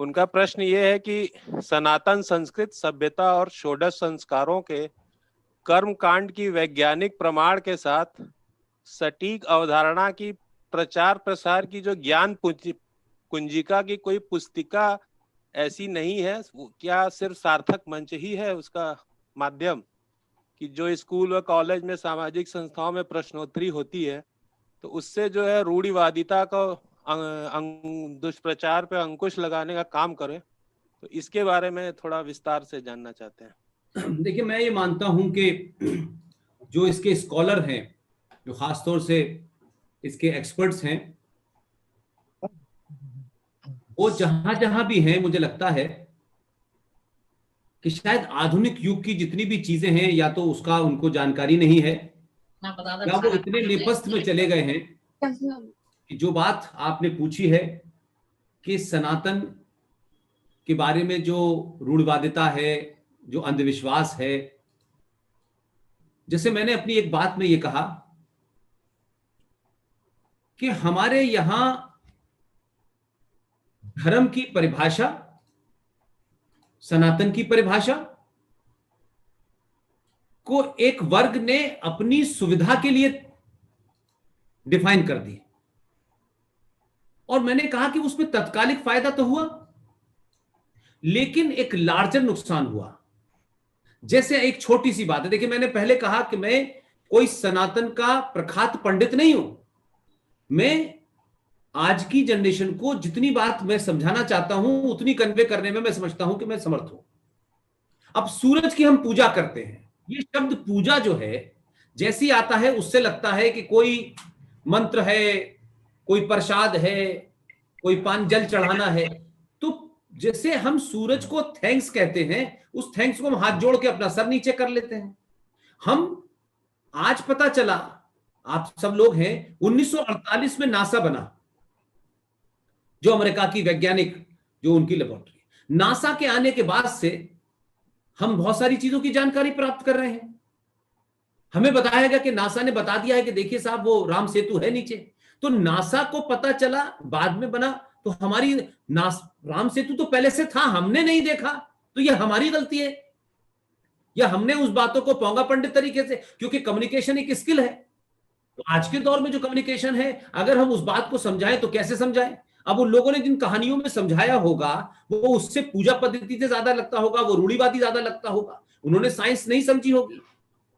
उनका प्रश्न ये है कि सनातन संस्कृत सभ्यता और षोडश संस्कारों के कर्म कांड की वैज्ञानिक प्रमाण के साथ सटीक अवधारणा की प्रचार प्रसार की जो ज्ञान कुंजिका की कोई पुस्तिका ऐसी नहीं है, क्या सिर्फ सार्थक मंच ही है उसका माध्यम, कि जो स्कूल व कॉलेज में सामाजिक संस्थाओं में प्रश्नोत्तरी होती है तो उससे जो है रूढ़िवादिता को दुष्प्रचार पे अंकुश लगाने का काम करे? तो इसके बारे में थोड़ा विस्तार से जानना चाहते हैं। देखिए, मैं ये मानता हूं कि जो इसके स्कॉलर हैं, जो खासतौर से इसके एक्सपर्ट्स हैं, वो जहां जहां भी हैं, मुझे लगता है कि शायद आधुनिक युग की जितनी भी चीजें हैं, या तो उसका उनको जानकारी नहीं है, या वो इतने नेपथ्य में चले गए हैं कि जो बात आपने पूछी है कि सनातन के बारे में जो रूढ़िवादिता है, जो अंधविश्वास है, जैसे मैंने अपनी एक बात में ये कहा कि हमारे यहां धर्म की परिभाषा, सनातन की परिभाषा को एक वर्ग ने अपनी सुविधा के लिए डिफाइन कर दी, और मैंने कहा कि उसमें तत्कालिक फायदा तो हुआ, लेकिन एक लार्जर नुकसान हुआ। जैसे एक छोटी सी बात है, देखिए, मैंने पहले कहा कि मैं कोई सनातन का प्रख्यात पंडित नहीं हूं। मैं आज की जनरेशन को जितनी बात मैं समझाना चाहता हूं उतनी कन्वे करने में मैं समझता हूं कि मैं समर्थ हूं। अब सूरज की हम पूजा करते हैं, ये शब्द पूजा जो है जैसी आता है उससे लगता है कि कोई मंत्र है, कोई प्रसाद है, कोई पान जल चढ़ाना है। तो जैसे हम सूरज को थैंक्स कहते हैं, उस थैंक्स को हम हाथ जोड़ के अपना सर नीचे कर लेते हैं। हम आज पता चला, आप सब लोग हैं, 1948 में नासा बना, जो अमेरिका की वैज्ञानिक, जो उनकी लेबोरेटरी। नासा के आने के बाद से हम बहुत सारी चीजों की जानकारी प्राप्त कर रहे हैं। हमें बताया गया कि नासा ने बता दिया है कि देखिए साहब, वो राम सेतु है नीचे। तो नासा को पता चला, बाद में बना, तो हमारी राम सेतु तो पहले से था, हमने नहीं देखा, तो ये हमारी गलती है, या हमने उस बातों को पोंगा पंडित तरीके से, क्योंकि कम्युनिकेशन एक स्किल है। तो आज के दौर में जो कम्युनिकेशन है, अगर हम उस बात को समझाएं तो कैसे समझाएं? अब उन लोगों ने जिन कहानियों में समझाया होगा वो उससे पूजा पद्धति से ज्यादा लगता होगा, वो रूढ़िवादी ज्यादा लगता होगा, उन्होंने साइंस नहीं समझी होगी।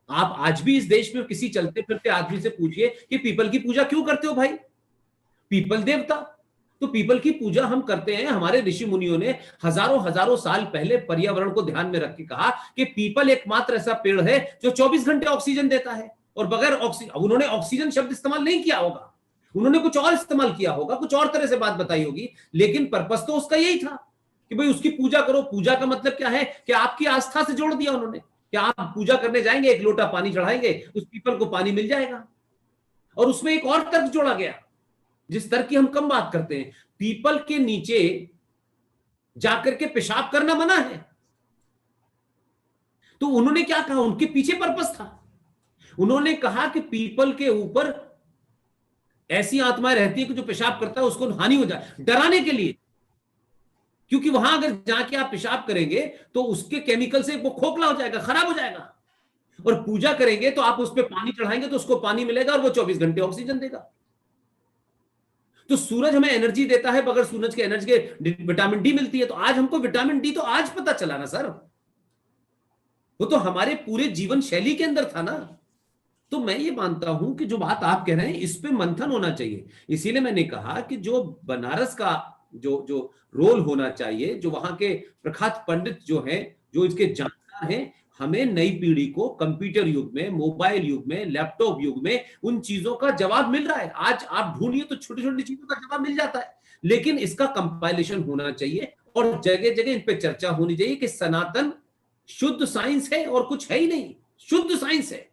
आप आज भी इस देश में किसी चलते फिरते आदमी से पूछिए कि पीपल की पूजा क्यों करते हो भाई? पीपल देवता। तो पीपल की पूजा हम करते हैं, हमारे ऋषि मुनियों ने हजारों हजारों साल पहले पर्यावरण को ध्यान में रख के कहा कि पीपल एकमात्र ऐसा पेड़ है जो 24 घंटे ऑक्सीजन देता है, और बगैर ऑक्सीजन, उन्होंने ऑक्सीजन शब्द इस्तेमाल नहीं किया होगा, उन्होंने कुछ और इस्तेमाल किया होगा, कुछ और तरह से बात बताई होगी, लेकिन पर्पस तो उसका यही था कि भाई उसकी पूजा करो। पूजा का मतलब क्या है कि आपकी आस्था से जोड़ दिया उन्होंने, कि आप पूजा करने जाएंगे, एक लोटा पानी चढ़ाएंगे, उस पीपल को पानी मिल जाएगा। और उसमें एक और तर्क जोड़ा गया, जिस तर्क की हम कम बात करते हैं, पीपल के नीचे जाकर के पेशाब करना मना है। तो उन्होंने क्या कहा, उनके पीछे पर्पस था, उन्होंने कहा कि पीपल के ऊपर ऐसी आत्माएं रहती है कि जो पेशाब करता है उसको हानि हो जाए, डराने के लिए, क्योंकि वहां अगर जाके आप पेशाब करेंगे तो उसके केमिकल से वो खोखला हो जाएगा, खराब हो जाएगा। और पूजा करेंगे तो आप उस पर पानी चढ़ाएंगे तो उसको पानी मिलेगा और वो 24 घंटे ऑक्सीजन देगा। तो सूरज हमें एनर्जी देता है, बगैर सूरज के एनर्जी के विटामिन डी मिलती है। तो आज हमको विटामिन डी तो आज पता चला ना सर, वो तो हमारे पूरे जीवन शैली के अंदर था ना। तो मैं ये मानता हूं कि जो बात आप कह रहे हैं इस पे मंथन होना चाहिए। इसीलिए मैंने कहा कि जो बनारस का जो जो रोल होना चाहिए, जो वहां के प्रख्यात पंडित जो हैं, जो इसके जानकार हैं, हमें नई पीढ़ी को कंप्यूटर युग में, मोबाइल युग में, लैपटॉप युग में उन चीजों का जवाब मिल रहा है। आज आप ढूंढिए तो छोटी छोटी चीजों का जवाब मिल जाता है, लेकिन इसका कंपाइलेशन होना चाहिए और जगह जगह इन पे चर्चा होनी चाहिए कि सनातन शुद्ध साइंस है और कुछ है ही नहीं, शुद्ध साइंस है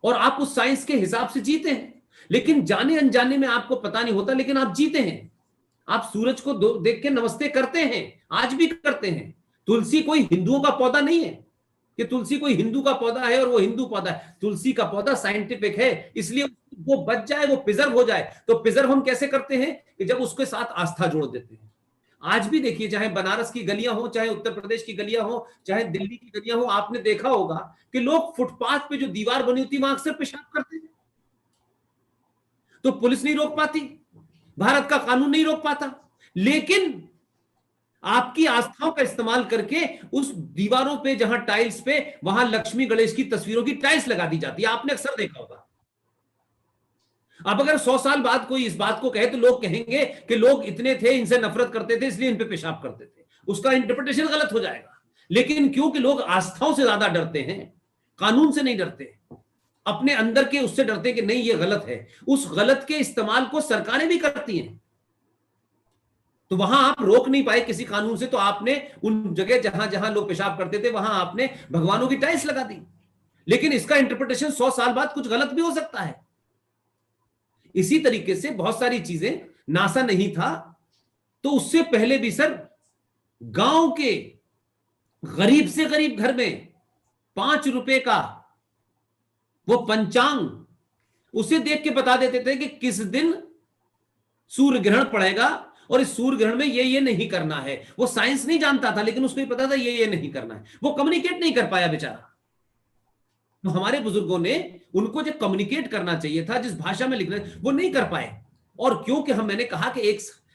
और आप उस साइंस के हिसाब से जीते हैं। लेकिन जाने अनजाने में आपको पता नहीं होता, लेकिन आप जीते हैं। आप सूरज को देख के नमस्ते करते हैं, आज भी करते हैं। तुलसी कोई हिंदुओं का पौधा नहीं है कि तुलसी कोई हिंदू का पौधा है और वो हिंदू पौधा है। तुलसी का पौधा साइंटिफिक है, इसलिए वो बच जाए, वो प्रिजर्व हो जाए। तो प्रिजर्व हम कैसे करते हैं कि जब उसके साथ आस्था जोड़ देते हैं। आज भी देखिए, चाहे बनारस की गलियां हो, चाहे उत्तर प्रदेश की गलियां हो, चाहे दिल्ली की गलियां हो, आपने देखा होगा कि लोग फुटपाथ पे जो दीवार बनी होती है वहां अक्सर पेशाब करते हैं। तो पुलिस नहीं रोक पाती, भारत का कानून नहीं रोक पाता, लेकिन आपकी आस्थाओं का इस्तेमाल करके उस दीवारों पे, जहां टाइल्स पे, वहां लक्ष्मी गणेश की तस्वीरों की टाइल्स लगा दी जाती है। आपने अक्सर देखा होगा। अब अगर 100 साल बाद कोई इस बात को कहे तो लोग कहेंगे कि लोग इतने थे, इनसे नफरत करते थे, इसलिए इन पे पेशाब करते थे। उसका इंटरप्रिटेशन गलत हो जाएगा। लेकिन क्योंकि लोग आस्थाओं से ज्यादा डरते हैं, कानून से नहीं डरते, अपने अंदर के उससे डरते हैं कि नहीं ये गलत है, उस गलत के इस्तेमाल को सरकारें भी करती हैं। तो वहां आप रोक नहीं पाए किसी कानून से, तो आपने उन जगह जहां जहां लोग पेशाब करते थे वहां आपने भगवानों की टाइल्स लगा दी। लेकिन इसका इंटरप्रिटेशन 100 साल बाद कुछ गलत भी हो सकता है। इसी तरीके से बहुत सारी चीजें, नासा नहीं था तो उससे पहले भी सर, गांव के गरीब से गरीब घर में 5 रुपए का वो पंचांग, उसे देख के बता देते थे कि किस दिन सूर्य ग्रहण पड़ेगा और इस सूर्य ग्रहण में ये नहीं करना है। वो साइंस नहीं जानता था, लेकिन उसको ही पता था ये नहीं करना है। वो कम्युनिकेट नहीं कर पाया बेचारा। तो हमारे बुजुर्गों ने, उनको जो कम्युनिकेट करना चाहिए था, जिस भाषा में लिखना, वो नहीं कर पाए। और क्योंकि मैंने कहा कि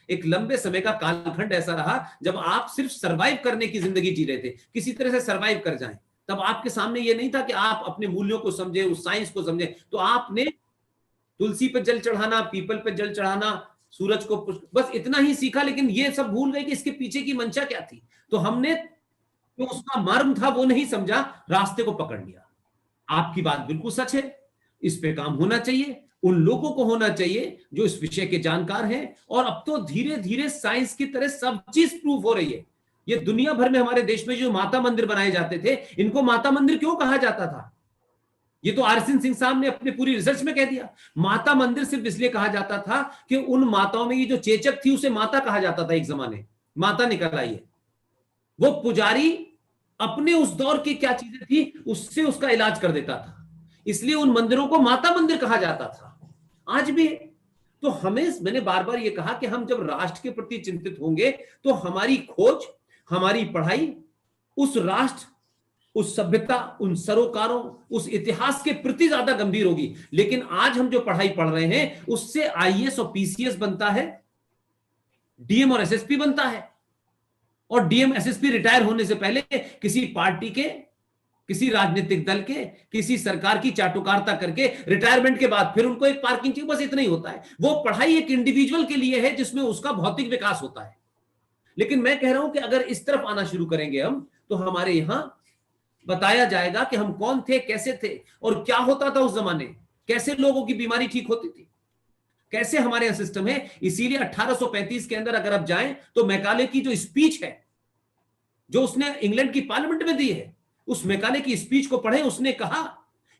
एक लंबे समय का कालखंड ऐसा रहा जब आप सिर्फ सरवाइव करने की जिंदगी जी रहे थे, किसी तरह से सरवाइव कर जाएं। तब आपके सामने ये नहीं था कि आप अपने मूल्यों को समझे, उस साइंस को समझे। तो आपने तुलसी पे जल चढ़ाना, पीपल पे जल चढ़ाना, सूरज को बस इतना ही सीखा, लेकिन ये सब भूल गए कि इसके पीछे की मंशा क्या थी। तो हमने जो उसका मर्म था वो नहीं समझा, रास्ते को पकड़ लिया। आपकी बात बिल्कुल सच है, इस पे काम होना चाहिए, उन लोगों को होना चाहिए जो इस विषय के जानकार हैं। और अब तो धीरे धीरे साइंस की तरह सब चीज प्रूफ हो रही है। ये दुनिया भर में, हमारे देश में जो माता मंदिर बनाए जाते थे, इनको माता मंदिर क्यों कहा जाता था? ये तो आरसीन सिंह साहब ने अपनी पूरी रिसर्च में कह दिया। माता मंदिर सिर्फ इसलिए कहा जाता था कि उन माताओं में ये जो चेचक थी उसे माता कहा जाता था। एक जमाने माता निकल आई है, वो पुजारी अपने उस दौर की क्या चीजें थी उससे उसका इलाज कर देता था, इसलिए उन मंदिरों को माता मंदिर कहा जाता था। आज भी तो मैंने बार बार ये कहा कि हम जब राष्ट्र के प्रति चिंतित होंगे तो हमारी खोज, हमारी पढ़ाई उस राष्ट्र, उस सभ्यता, उन सरोकारों, उस इतिहास के प्रति ज्यादा गंभीर होगी। लेकिन आज हम जो पढ़ाई पढ़ रहे हैं उससे आईएएस और पीसीएस बनता है, डीएम और एसएसपी बनता है। और डीएम एसएसपी रिटायर होने से पहले किसी पार्टी के, किसी राजनीतिक दल के, किसी सरकार की चाटुकारिता करके रिटायरमेंट के बाद फिर उनको एक पार्किंग चाहिए, बस इतना ही होता है। वो पढ़ाई एक इंडिविजुअल के लिए है जिसमें उसका भौतिक विकास होता है। लेकिन मैं कह रहा हूं कि अगर इस तरफ आना शुरू करेंगे हम, तो हमारे यहां बताया जाएगा कि हम कौन थे, कैसे थे और क्या होता था उस जमाने, कैसे लोगों की बीमारी ठीक होती थी, कैसे हमारे यहां सिस्टम है। इसीलिए 1835 के अंदर अगर आप जाएं तो मैकाले की जो स्पीच है, जो उसने इंग्लैंड की पार्लियामेंट में दी है, उस मैकाले की स्पीच को पढ़े। उसने कहा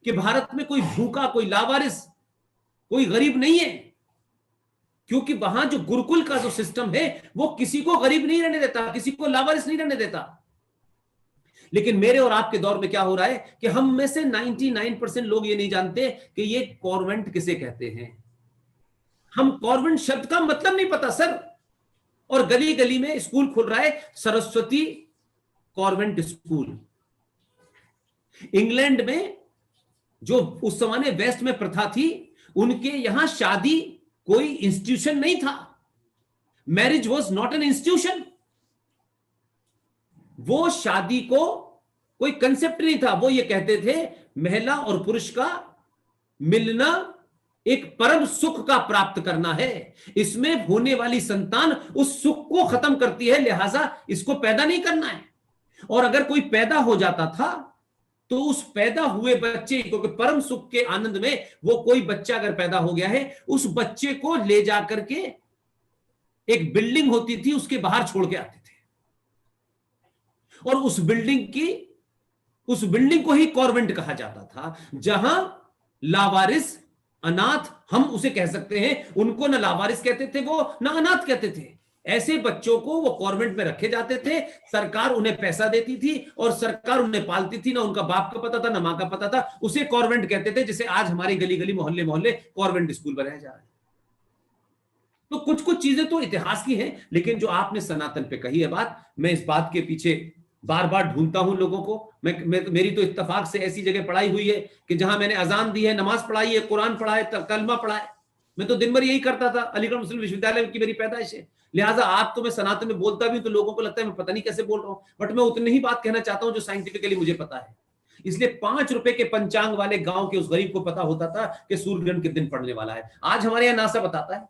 कि भारत में कोई भूखा, कोई लावारिस, कोई गरीब नहीं है, क्योंकि वहां जो गुरुकुल का जो सिस्टम है वो किसी को गरीब नहीं रहने देता, किसी को लावारिस नहीं रहने देता। लेकिन मेरे और आपके दौर में क्या हो रहा है कि हम में से 99% लोग ये नहीं जानते कि ये कॉन्वेंट किसे कहते हैं। हम कॉन्वेंट शब्द का मतलब नहीं पता सर। और गली गली में स्कूल खुल रहा है, सरस्वती कॉन्वेंट स्कूल। इंग्लैंड में जो उस समय वेस्ट में प्रथा थी, उनके यहां शादी कोई इंस्टीट्यूशन नहीं था। Marriage was not an institution. वो शादी को कोई कंसेप्ट नहीं था। वो ये कहते थे महिला और पुरुष का मिलना एक परम सुख का प्राप्त करना है, इसमें होने वाली संतान उस सुख को खत्म करती है, लिहाजा इसको पैदा नहीं करना है। और अगर कोई पैदा हो जाता था तो उस पैदा हुए बच्चे, क्योंकि परम सुख के आनंद में वो कोई बच्चा अगर पैदा हो गया है, उस बच्चे को ले जाकर के एक बिल्डिंग होती थी उसके बाहर छोड़ के आते थे। और उस बिल्डिंग को ही कॉन्वेंट कहा जाता था, जहां लावारिस, अनाथ, हम उसे कह सकते हैं, उनको ना लावारिस कहते थे वो, ना अनाथ कहते थे। ऐसे बच्चों को वो कॉन्वेंट में रखे जाते थे। सरकार उन्हें पैसा देती थी और सरकार उन्हें पालती थी। ना उनका बाप का पता था ना मां का पता था, उसे कॉन्वेंट कहते थे। जिसे आज हमारी गली गली, मोहल्ले मोहल्ले कॉन्वेंट स्कूल बनाया जा रहा है। तो कुछ कुछ चीजें तो इतिहास की हैं, लेकिन जो आपने सनातन पे कही है बात, मैं इस बात के पीछे बार बार ढूंढता हूं लोगों को। मेरी तो इत्तेफाक से ऐसी जगह पढ़ाई हुई है कि जहां मैंने अजान दी है, नमाज पढ़ाई है, कुरान पढ़ा है, कलमा पढ़ा है। मैं तो दिन भर यही करता था, अलीगढ़ मुस्लिम विश्वविद्यालय की मेरी पैदाइश है। लिहाजा आप तो, मैं सनातन में बोलता भी तो लोगों को लगता है मैं पता नहीं कैसे बोल रहा हूं, बट मैं उतनी ही बात कहना चाहता हूं जो साइंटिफिकली मुझे पता है। इसलिए 5 रुपए के पंचांग वाले गांव के उस गरीब को पता होता था कि सूर्य ग्रहण किस दिन पड़ने वाला है। आज हमारे यहां नासा बताता है।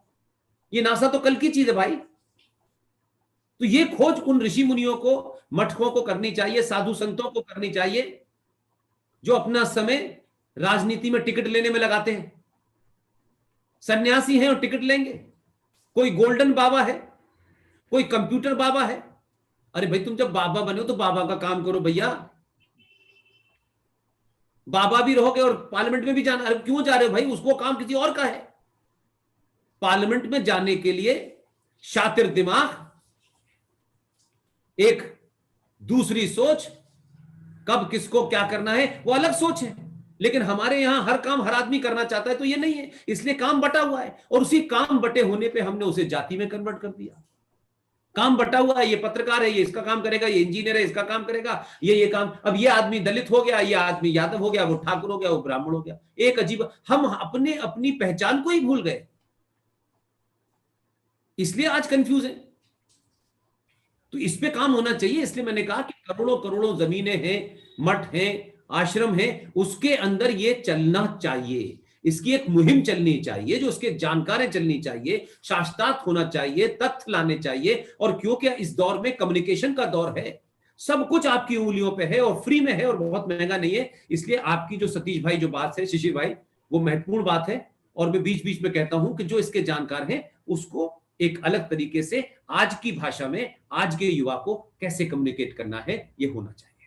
ये नासा तो कल की चीज है भाई। तो ये खोज उन ऋषि मुनियों को, मठकों को करनी चाहिए, साधु संतों को करनी चाहिए, जो अपना समय राजनीति में टिकट लेने में लगाते हैं। सन्यासी हैं और टिकट लेंगे। कोई गोल्डन बाबा है, कोई कंप्यूटर बाबा है। अरे भाई, तुम जब बाबा बने हो तो बाबा का काम करो भैया। बाबा भी रहोगे और पार्लियामेंट में भी जाना, अरे क्यों जा रहे हो भाई? उसको काम किसी और का है। पार्लियामेंट में जाने के लिए शातिर दिमाग, एक दूसरी सोच, कब किसको क्या करना है वो अलग सोच है। लेकिन हमारे यहां हर काम हर आदमी करना चाहता है, तो ये नहीं है। इसलिए काम बटा हुआ है, और उसी काम बटे होने पे हमने उसे जाति में कन्वर्ट कर दिया। काम बटा हुआ है, ये पत्रकार है, ये इसका काम करेगा, ये इंजीनियर है, इसका काम करेगा, ये काम। अब ये आदमी दलित हो गया, ये आदमी यादव हो गया, वो ठाकुर हो गया, वो ब्राह्मण हो गया। एक अजीब, हम अपने अपनी पहचान को ही भूल गए, इसलिए आज कंफ्यूज है। तो इस पे काम होना चाहिए। इसलिए मैंने कहा कि करोड़ों करोड़ों जमीनें हैं, मठ हैं, आश्रम हैं, उसके अंदर ये चलना चाहिए। इसकी एक मुहिम चलनी चाहिए, जो उसके जानकारें चलनी चाहिए, शास्त्रार्थ होना चाहिए, तथ्य लाने चाहिए। और क्योंकि इस दौर में कम्युनिकेशन का दौर है, सब कुछ आपकी उंगलियों पे है और फ्री में है और बहुत महंगा नहीं है। इसलिए आपकी जो सतीश भाई जो बात है, शिशिर भाई, वो महत्वपूर्ण बात है। और मैं बीच बीच में कहता हूं कि जो इसके जानकार हैं उसको एक अलग तरीके से आज की भाषा में आज के युवा को कैसे कम्युनिकेट करना है, ये होना चाहिए।